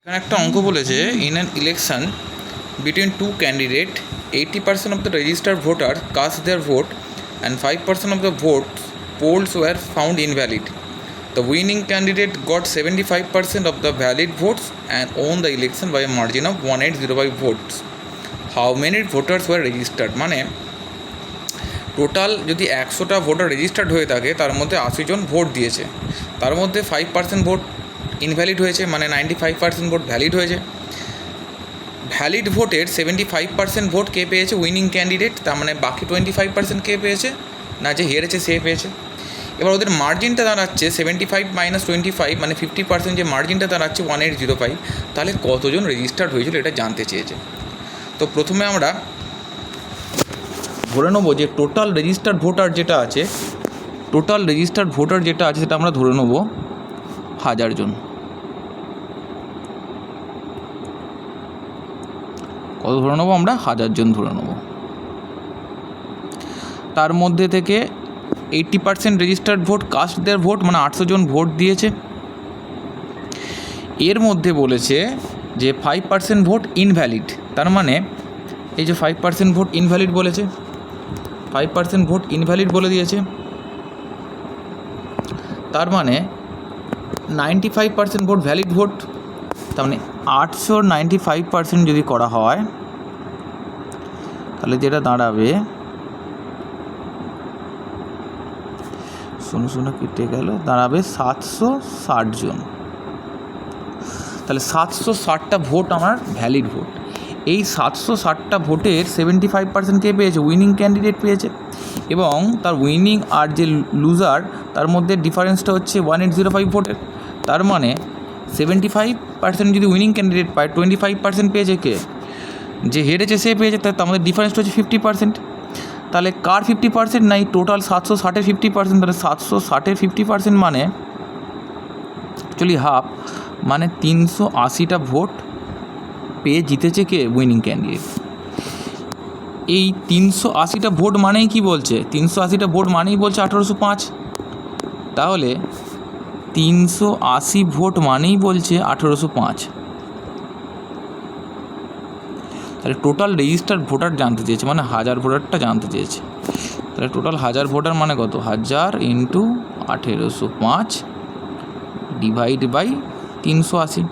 এখানে একটা অঙ্ক বলেছে, in an election between two candidate 80% of the registered voters cast their vote and 5% of the votes polls were found invalid. The winning candidate got 75% of the valid votes and won the election by a margin of 1805 votes. How many voters were registered? মানে total যদি 100টা voter registered হয়ে থাকে তার মধ্যে 80 জন vote দিয়েছে, তার মধ্যে 5% vote invalid হয়েছে, মানে 95% ভোট ভ্যালিড হয়েছে। ভ্যালিড ভোটের 75% ভোট কে পেয়েছে? Winning candidate. তার মানে বাকি 25% কে পেয়েছে? না, যে হেরেছে সে পেয়েছে। এবার ওদের মার্জিনটা দাঁড়াচ্ছে 75 - 25, মানে 50% যে মার্জিনটা দাঁড়াচ্ছে 1805। তাহলে কতজন রেজিস্টার্ড হয়েছিল এটা জানতে চেয়েছে। তো প্রথমে আমরা ধরে নেবো যে টোটাল রেজিস্টার্ড ভোটার যেটা আছে, সেটা আমরা ধরে নেবো 1000 জন। কত ধরে নেবো আমরা? 1000 জন ধরে নেবো। তার মধ্যে থেকে 80% রেজিস্টার্ড ভোট কাস্ট দেয়ার ভোট, মানে 800 জন ভোট দিয়েছে। এর মধ্যে বলেছে যে 5% ভোট ইনভ্যালিড, তার মানে এই যে 5% ভোট ইনভ্যালিড বলেছে, 5% ভোট ইনভ্যালিড বলে দিয়েছে। তার মানে 95% ভোট ভ্যালিড ভোট। তার মানে 895% যদি করা হয় তাহলে যেটা দাঁড়াবে, শূন্য কেটে গেল, দাঁড়াবে 760 জন। তাহলে 760টা ভোট আমার ভ্যালিড ভোট। এই 760টা ভোটের 75% কে পেয়েছে? উইনিং ক্যান্ডিডেট পেয়েছে। এবং তার উইনিং আর যে লুজার তার মধ্যে ডিফারেন্সটা হচ্ছে 1805 ভোটের। তার মানে 75% যদি উইনিং ক্যান্ডিডেট পায়, 25% পেয়েছে কে? যে হেরেছে সে পেয়েছে। তার আমাদের ডিফারেন্সটা হচ্ছে 50%। তাহলে কার 50%? নাই, টোটাল 760-এর 50%। তাহলে 760-এর 50% মানে অ্যাকচুয়ালি হাফ, মানে 380টা ভোট পেয়ে জিতেছে কে? Winning candidate. এই 380টা ভোট মানেই কি বলছে? 380টা ভোট মানেই বলছে 1805। তাহলে 380 ভোট মানেই বলছে 1805। তাহলে টোটাল রেজিস্টার্ড ভোটার জানতে চেয়েছে, মানে 1000 ভোটারটা জানতে চেয়েছে। তাহলে টোটাল 1000 ভোটার মানে কত? 1000 × 1805 ডিভাইড বাই 380।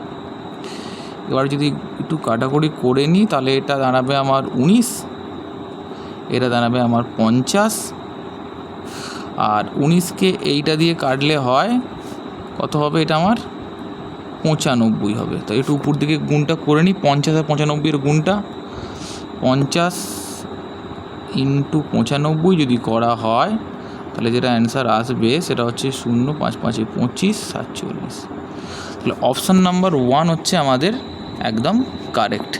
এবার যদি একটু কাটাকুটি করে নিই তাহলে এটা দাঁড়াবে আমার 19, এটা দাঁড়াবে আমার 50, আর 19কে এইটা দিয়ে কাটলে হয় কত হবে? এটা আমার 95 হবে। তো একটু উপর দিকে গুণটা করে নিই, 50 আর 95-এর গুণটা 50 × 95 যদি করা হয় তাহলে যেটা অ্যান্সার আসবে সেটা হচ্ছে 0, 5 × 5 = 25, 47। তাহলে অপশান নাম্বার 1 হচ্ছে আমাদের একদম কারেক্ট।